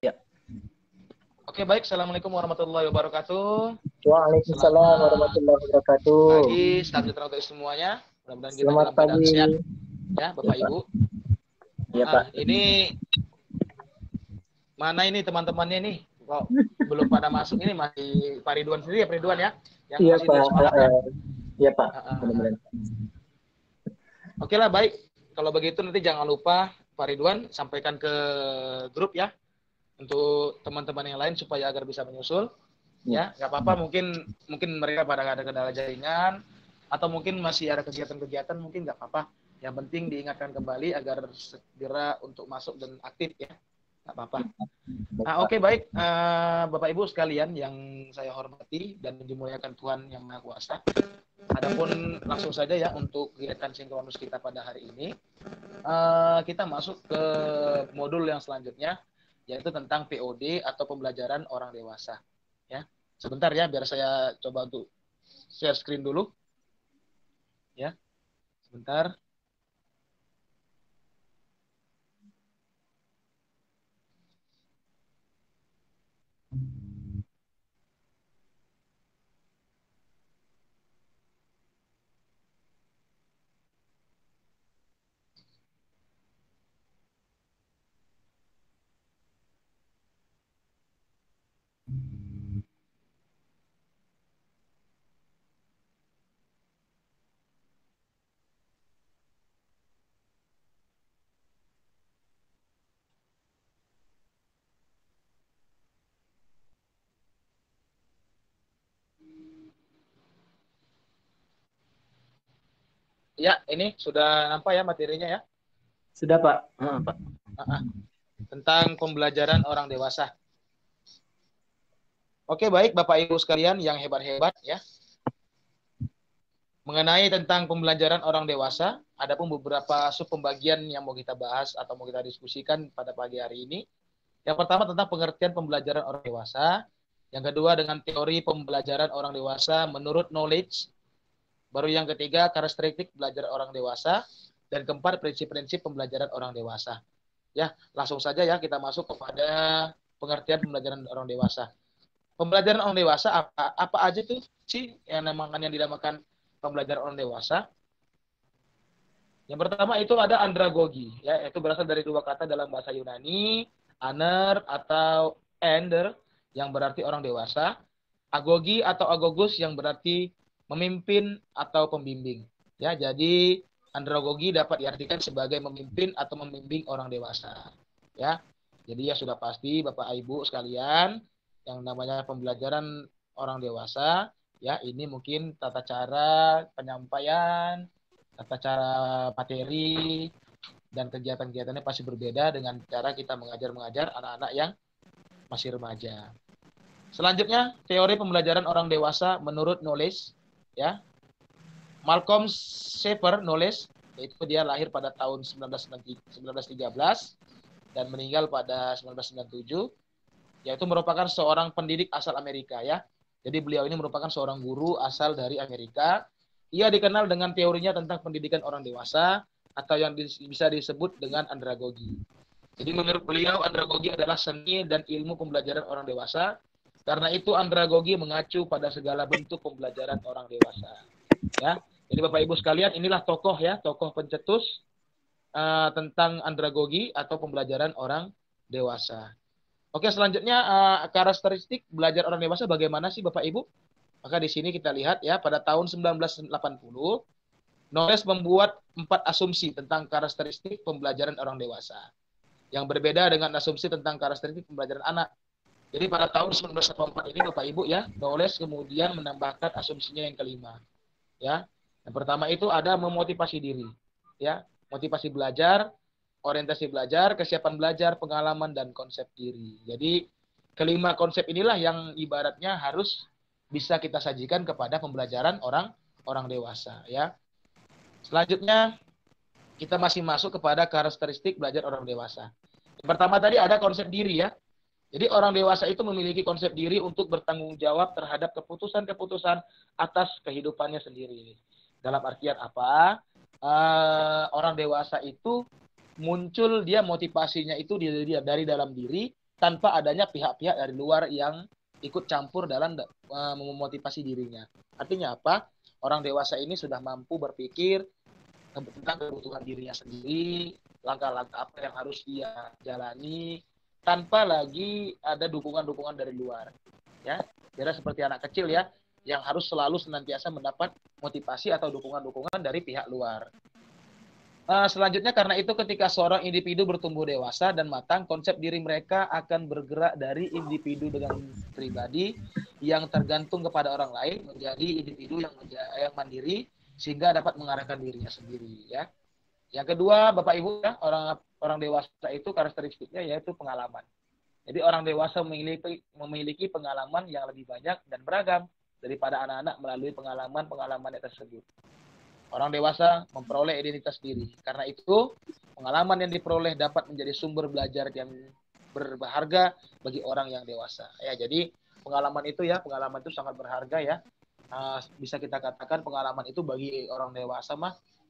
Ya. Oke, baik. Assalamualaikum warahmatullahi wabarakatuh. Waalaikumsalam Selamat warahmatullahi wabarakatuh. pagi, salam sejahtera untuk semuanya. Mudah-mudahan kita Selamat dalam keadaan pagi. sehat, ya, Ya, Bapak Pak. Ibu. Ya, Pak. Ini mana ini teman-temannya nih? Kok belum pada masuk ini masih Pak Ridwan sendiri ya, Pak Ridwan ya, yang Iya, masih Pak. dari semangat ya. Iya, Pak. Uh, uh. Benar-benar. Oke lah, baik. Kalau begitu nanti jangan lupa Pak Ridwan sampaikan ke grup ya untuk teman-teman yang lain supaya agar bisa menyusul. Ya. Ya, nggak apa-apa, mungkin mereka pada ada kendala jaringan atau mungkin masih ada kegiatan-kegiatan, mungkin nggak apa-apa. Yang penting diingatkan kembali agar segera untuk masuk dan aktif ya, nggak apa-apa. Oke, baik, Bapak Ibu sekalian yang saya hormati dan dimuliakan Tuhan yang Maha Kuasa. Adapun langsung saja ya untuk kegiatan sinkronus kita pada hari ini, kita masuk ke modul yang selanjutnya, yaitu tentang POD atau pembelajaran orang dewasa. Ya, sebentar ya, biar saya coba untuk share screen dulu. Ya, sebentar. Ya, ini sudah nampak ya materinya ya. Sudah, Pak. Pak. Tentang pembelajaran orang dewasa. Oke, baik Bapak Ibu sekalian yang hebat-hebat ya. Mengenai tentang pembelajaran orang dewasa, ada pun beberapa sub pembagian yang mau kita bahas atau mau kita diskusikan pada pagi hari ini. Yang pertama tentang pengertian pembelajaran orang dewasa. Yang kedua dengan teori pembelajaran orang dewasa menurut knowledge. Baru yang ketiga karakteristik belajar orang dewasa. Dan keempat prinsip-prinsip pembelajaran orang dewasa. Ya, langsung saja ya kita masuk kepada pengertian pembelajaran orang dewasa. Pembelajaran orang dewasa apa aja tuh sih yang dinamakan pembelajaran orang dewasa? Yang pertama itu ada andragogi, ya, itu berasal dari dua kata dalam bahasa Yunani, aner atau ender yang berarti orang dewasa, agogi atau agogus yang berarti memimpin atau pembimbing. Ya, jadi andragogi dapat diartikan sebagai memimpin atau membimbing orang dewasa. Ya, jadi ya sudah pasti Bapak Ibu sekalian yang namanya pembelajaran orang dewasa, ya ini mungkin tata cara penyampaian, tata cara materi, dan kegiatan-kegiatannya pasti berbeda dengan cara kita mengajar anak-anak yang masih remaja. Selanjutnya, teori pembelajaran orang dewasa menurut Knowles, ya. Malcolm Shepard Knowles, yaitu dia lahir pada tahun 1913 dan meninggal pada 1997, yaitu merupakan seorang pendidik asal Amerika ya. Jadi beliau ini merupakan seorang guru asal dari Amerika. Ia dikenal dengan teorinya tentang pendidikan orang dewasa atau yang bisa disebut dengan andragogi. Jadi menurut beliau andragogi adalah seni dan ilmu pembelajaran orang dewasa. Karena itu andragogi mengacu pada segala bentuk pembelajaran orang dewasa. Ya. Jadi Bapak Ibu sekalian, inilah tokoh ya, tokoh pencetus tentang andragogi atau pembelajaran orang dewasa. Oke, selanjutnya karakteristik belajar orang dewasa bagaimana sih Bapak Ibu? Maka di sini kita lihat ya, pada tahun 1980, Knowles membuat 4 asumsi tentang karakteristik pembelajaran orang dewasa. Yang berbeda dengan asumsi tentang karakteristik pembelajaran anak. Jadi pada tahun 1984 ini Bapak Ibu ya, Knowles kemudian menambahkan asumsinya yang kelima. Ya. Yang pertama itu ada memotivasi diri. Ya, motivasi belajar, orientasi belajar, kesiapan belajar, pengalaman, dan konsep diri. Jadi kelima konsep inilah yang ibaratnya harus bisa kita sajikan kepada pembelajaran orang dewasa. Ya. Selanjutnya kita masih masuk kepada karakteristik belajar orang dewasa. Yang pertama tadi ada konsep diri ya. Jadi orang dewasa itu memiliki konsep diri untuk bertanggung jawab terhadap keputusan-keputusan atas kehidupannya sendiri. Dalam artian apa? Orang dewasa itu muncul dia motivasinya itu dari dalam diri tanpa adanya pihak-pihak dari luar yang ikut campur dalam memotivasi dirinya. Artinya apa? Orang dewasa ini sudah mampu berpikir tentang kebutuhan dirinya sendiri, langkah-langkah apa yang harus dia jalani, tanpa lagi ada dukungan-dukungan dari luar. Ya, kira seperti anak kecil ya, yang harus selalu senantiasa mendapat motivasi atau dukungan-dukungan dari pihak luar. Selanjutnya, karena itu ketika seorang individu bertumbuh dewasa dan matang, konsep diri mereka akan bergerak dari individu dengan pribadi yang tergantung kepada orang lain menjadi individu yang mandiri sehingga dapat mengarahkan dirinya sendiri. Ya. Yang kedua, Bapak Ibu, ya, orang dewasa itu karakteristiknya yaitu pengalaman. Jadi orang dewasa memiliki pengalaman yang lebih banyak dan beragam daripada anak-anak melalui pengalaman-pengalaman tersebut. Orang dewasa memperoleh identitas diri. Karena itu, pengalaman yang diperoleh dapat menjadi sumber belajar yang berharga bagi orang yang dewasa. Ya, jadi pengalaman itu sangat berharga ya. Bisa kita katakan pengalaman itu bagi orang dewasa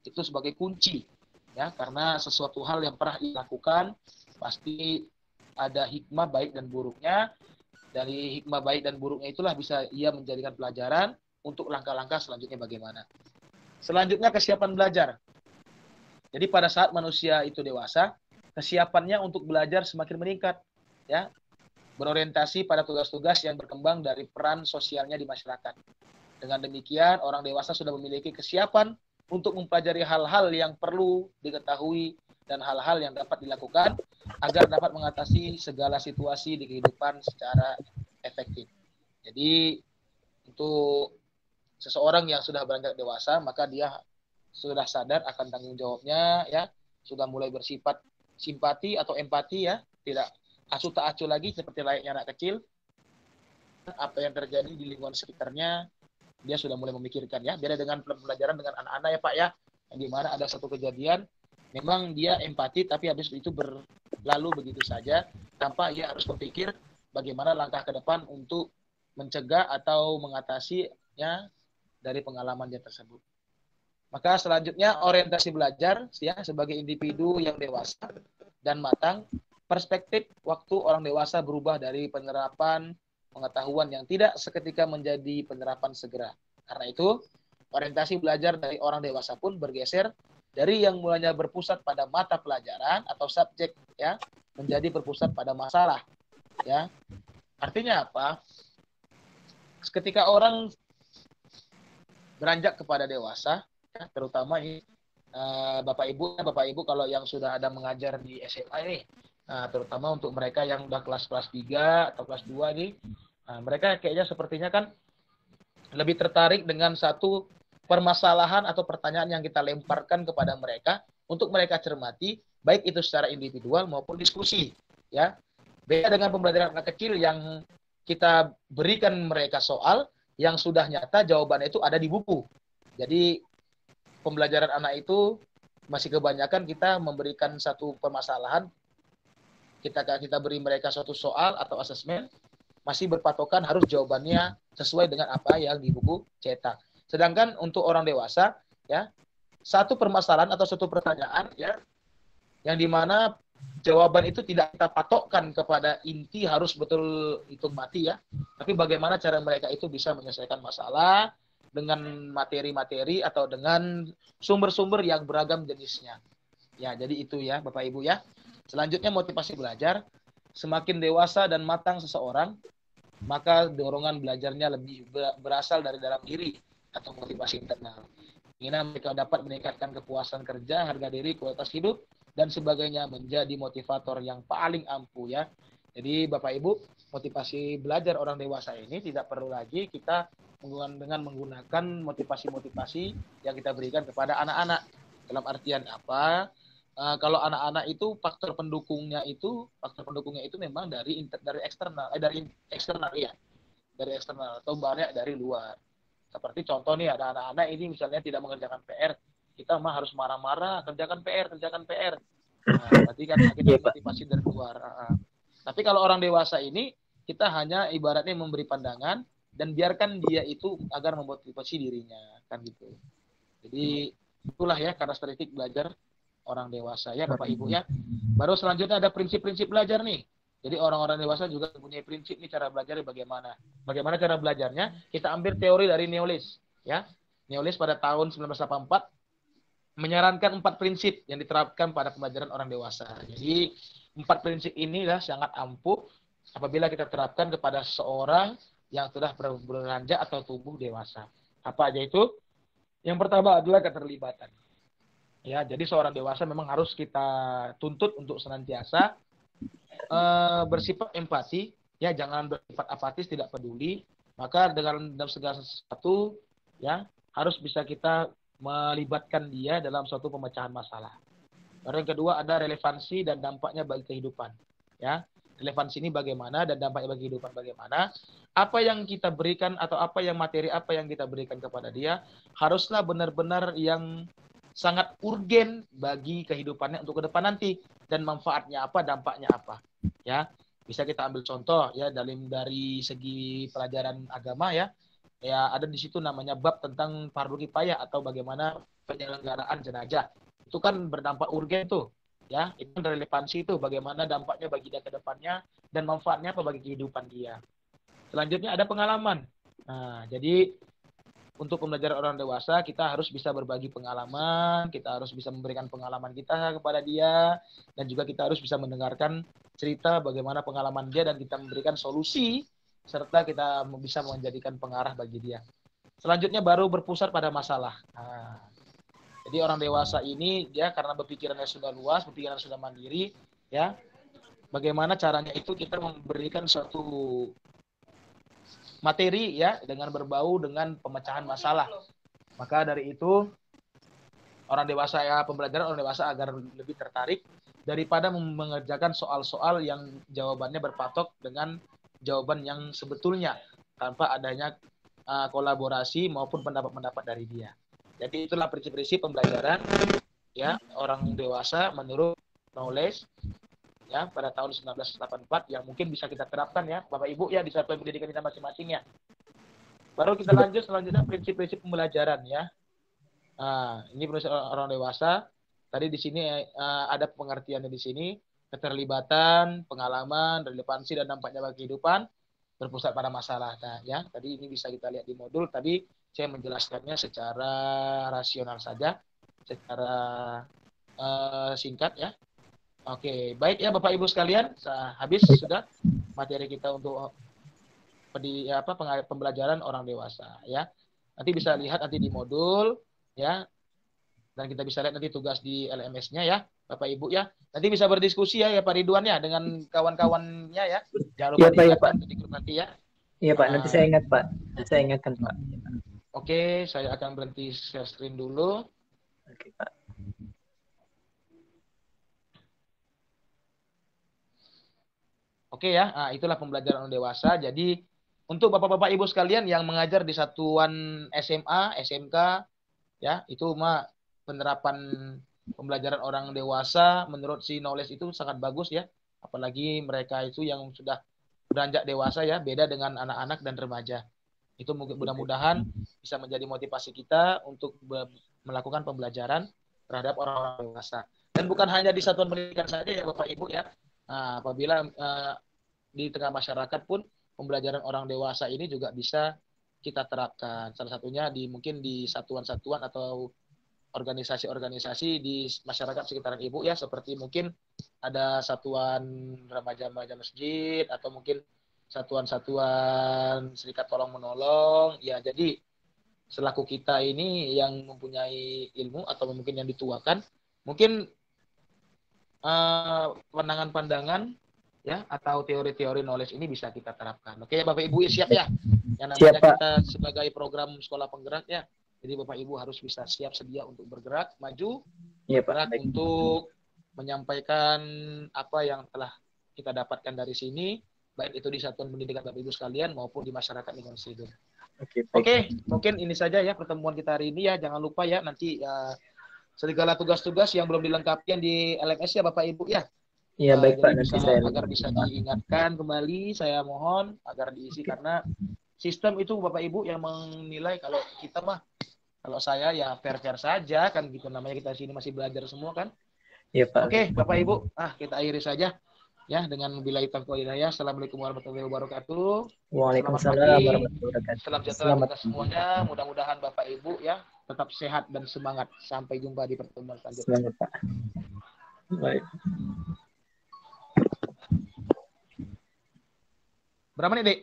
itu sebagai kunci ya, karena sesuatu hal yang pernah dilakukan pasti ada hikmah baik dan buruknya. Dari hikmah baik dan buruknya itulah bisa ia menjadikan pelajaran untuk langkah-langkah selanjutnya bagaimana. Selanjutnya, kesiapan belajar. Jadi pada saat manusia itu dewasa, kesiapannya untuk belajar semakin meningkat, ya, berorientasi pada tugas-tugas yang berkembang dari peran sosialnya di masyarakat. Dengan demikian, orang dewasa sudah memiliki kesiapan untuk mempelajari hal-hal yang perlu diketahui dan hal-hal yang dapat dilakukan agar dapat mengatasi segala situasi di kehidupan secara efektif. Jadi, untuk seseorang yang sudah beranjak dewasa, maka dia sudah sadar akan tanggung jawabnya, ya, sudah mulai bersifat simpati atau empati, ya, tidak acuh tak acuh lagi seperti layaknya anak kecil. Apa yang terjadi di lingkungan sekitarnya, dia sudah mulai memikirkan, ya. Beda dengan pembelajaran dengan anak-anak ya Pak ya, yang dimana ada satu kejadian, memang dia empati, tapi habis itu berlalu begitu saja, tanpa ia harus berpikir bagaimana langkah ke depan untuk mencegah atau mengatasinya dari pengalaman dia tersebut. Maka selanjutnya orientasi belajar ya, sebagai individu yang dewasa dan matang, perspektif waktu orang dewasa berubah dari penerapan pengetahuan yang tidak seketika menjadi penerapan segera. Karena itu, orientasi belajar dari orang dewasa pun bergeser dari yang mulanya berpusat pada mata pelajaran atau subjek ya, menjadi berpusat pada masalah ya. Artinya apa? Ketika orang beranjak kepada dewasa, ya, terutama ini Bapak Ibu kalau yang sudah ada mengajar di SMA ini, terutama untuk mereka yang udah kelas 3 atau kelas 2 nih, mereka kayaknya sepertinya kan lebih tertarik dengan satu permasalahan atau pertanyaan yang kita lemparkan kepada mereka untuk mereka cermati, baik itu secara individual maupun diskusi, ya. Beda dengan pembelajaran anak kecil yang kita berikan mereka soal yang sudah nyata jawabannya itu ada di buku. Jadi pembelajaran anak itu masih kebanyakan kita memberikan satu permasalahan, kita beri mereka suatu soal atau asesmen, masih berpatokan harus jawabannya sesuai dengan apa yang di buku cetak. Sedangkan untuk orang dewasa, ya, satu permasalahan atau satu pertanyaan, ya, yang dimana jawaban itu tidak kita patokkan kepada inti harus betul hitung mati ya, tapi bagaimana cara mereka itu bisa menyelesaikan masalah dengan materi-materi atau dengan sumber-sumber yang beragam jenisnya. Ya, jadi itu ya Bapak Ibu ya. Selanjutnya motivasi belajar. Semakin dewasa dan matang seseorang, maka dorongan belajarnya lebih berasal dari dalam diri atau motivasi internal. Keinginan mereka dapat meningkatkan kepuasan kerja, harga diri, kualitas hidup, dan sebagainya menjadi motivator yang paling ampuh ya. Jadi Bapak Ibu, motivasi belajar orang dewasa ini tidak perlu lagi kita dengan menggunakan motivasi-motivasi yang kita berikan kepada anak-anak. Dalam artian apa? Kalau anak-anak itu faktor pendukungnya itu memang dari eksternal, dari eksternal ya, dari eksternal atau banyak dari luar. Seperti contoh nih, ada anak-anak ini misalnya tidak mengerjakan PR, kita mah harus marah-marah, kerjakan PR. Nah, berarti kan kita motivasi dari luar. Tapi kalau orang dewasa ini, kita hanya ibaratnya memberi pandangan dan biarkan dia itu agar memotivasi dirinya, kan gitu. Jadi itulah ya karakteristik belajar orang dewasa ya Bapak Ibu ya. Baru selanjutnya ada prinsip-prinsip belajar nih. Jadi orang-orang dewasa juga mempunyai prinsip nih cara belajarnya bagaimana. Bagaimana cara belajarnya? Kita ambil teori dari Neolis, ya. Neolis pada tahun 1984 menyarankan 4 prinsip yang diterapkan pada pembelajaran orang dewasa. Jadi 4 prinsip inilah sangat ampuh apabila kita terapkan kepada seorang yang sudah beranjak atau tubuh dewasa. Apa aja itu? Yang pertama adalah keterlibatan. Ya, jadi seorang dewasa memang harus kita tuntut untuk senantiasa bersifat empati, ya jangan bersifat apatis tidak peduli. Maka dalam segala sesuatu ya harus bisa kita melibatkan dia dalam suatu pemecahan masalah. Lalu yang kedua ada relevansi dan dampaknya bagi kehidupan. Ya, relevansi ini bagaimana dan dampaknya bagi kehidupan bagaimana? Apa yang kita berikan atau apa yang materi apa yang kita berikan kepada dia haruslah benar-benar yang sangat urgen bagi kehidupannya untuk ke depan nanti dan manfaatnya apa, dampaknya apa. Ya, bisa kita ambil contoh ya dari segi pelajaran agama ya. Ya, ada di situ namanya bab tentang fardu kifayah atau bagaimana penyelenggaraan jenazah. Itu kan berdampak urgen tuh. Ya, itu relevansi itu bagaimana dampaknya bagi dia ke depannya dan manfaatnya apa bagi kehidupan dia. Selanjutnya ada pengalaman. Nah, jadi untuk pembelajaran orang dewasa kita harus bisa berbagi pengalaman, kita harus bisa memberikan pengalaman kita kepada dia dan juga kita harus bisa mendengarkan cerita bagaimana pengalaman dia dan kita memberikan solusi serta kita bisa menjadikan pengarah bagi dia. Selanjutnya baru berpusat pada masalah. Nah, jadi orang dewasa ini dia karena berpikirannya sudah luas, berpikirannya sudah mandiri, ya. Bagaimana caranya itu kita memberikan suatu materi ya dengan berbau dengan pemecahan masalah. Maka dari itu orang dewasa ya pembelajaran orang dewasa agar lebih tertarik daripada mengerjakan soal-soal yang jawabannya berpatok dengan jawaban yang sebetulnya tanpa adanya kolaborasi maupun pendapat-pendapat dari dia. Jadi itulah prinsip-prinsip pembelajaran ya orang dewasa menurut Knowles ya pada tahun 1984 yang mungkin bisa kita terapkan ya Bapak Ibu ya di satuan pendidikan kita masing-masing ya. Baru kita lanjut selanjutnya prinsip-prinsip pembelajaran ya. Ini prinsip orang dewasa. Tadi di sini ada pengertiannya di sini keterlibatan, pengalaman, relevansi dan dampaknya bagi kehidupan berpusat pada masalah. Nah, ya, tadi ini bisa kita lihat di modul. Tadi saya menjelaskannya secara rasional saja, secara singkat ya. Oke, baik ya Bapak Ibu sekalian, habis sudah materi kita untuk pembelajaran orang dewasa ya. Nanti bisa lihat nanti di modul ya. Dan kita bisa lihat nanti tugas di LMS-nya ya, Bapak Ibu ya. Nanti bisa berdiskusi ya Pak Ridwan ya dengan kawan-kawannya ya. Jangan lupa diingatkan di grup nanti ya. Iya Pak, nanti saya ingat Pak. Nanti saya ingatkan Pak. Oke, saya akan berhenti share screen dulu. Oke Pak. Oke ya, itulah pembelajaran orang dewasa. Jadi untuk Bapak-Bapak Ibu sekalian yang mengajar di satuan SMA, SMK, ya itu mah penerapan pembelajaran orang dewasa menurut si Knowledge itu sangat bagus ya. Apalagi mereka itu yang sudah beranjak dewasa ya, beda dengan anak-anak dan remaja. Itu mudah-mudahan bisa menjadi motivasi kita untuk melakukan pembelajaran terhadap orang-orang dewasa. Dan bukan hanya di satuan pendidikan saja ya Bapak Ibu ya. Nah, apabila di tengah masyarakat pun pembelajaran orang dewasa ini juga bisa kita terapkan. Salah satunya mungkin di satuan-satuan atau organisasi-organisasi di masyarakat sekitaran Ibu ya, seperti mungkin ada satuan remaja-remaja masjid atau mungkin satuan-satuan serikat tolong menolong. Ya, jadi selaku kita ini yang mempunyai ilmu atau mungkin yang dituakan, mungkin pandangan-pandangan ya atau teori-teori knowledge ini bisa kita terapkan. Oke ya Bapak Ibu siap ya? Yang namanya Siap, Pak. kita sebagai program sekolah penggerak ya. Jadi Bapak Ibu harus bisa siap sedia untuk bergerak maju, Iya, bergerak Pak. untuk menyampaikan apa yang telah kita dapatkan dari sini, baik itu di satuan pendidikan Bapak Ibu sekalian maupun di masyarakat Indonesia itu. Oke, mungkin ini saja ya pertemuan kita hari ini ya. Jangan lupa ya nanti segala tugas-tugas yang belum dilengkapi yang di LMS ya Bapak Ibu ya. Iya baik Pak, nanti saya agar bisa diingatkan kembali, saya mohon agar diisi karena sistem itu Bapak Ibu yang menilai kalau kita mah, kalau saya ya fair-fair saja kan gitu, namanya kita sini masih belajar semua kan. Iya Pak. Oke Bapak Ibu, kita akhiri saja. Ya, dengan billahi taufiq wal hidayah. Assalamualaikum warahmatullahi wabarakatuh. Selamat Waalaikumsalam pagi. warahmatullahi wabarakatuh. Salam sejahtera Selamat kita semuanya. Mudah-mudahan Bapak Ibu ya tetap sehat dan semangat. Sampai jumpa di pertemuan selanjutnya. selamat Pak. Baik. Berapa menit, Dek?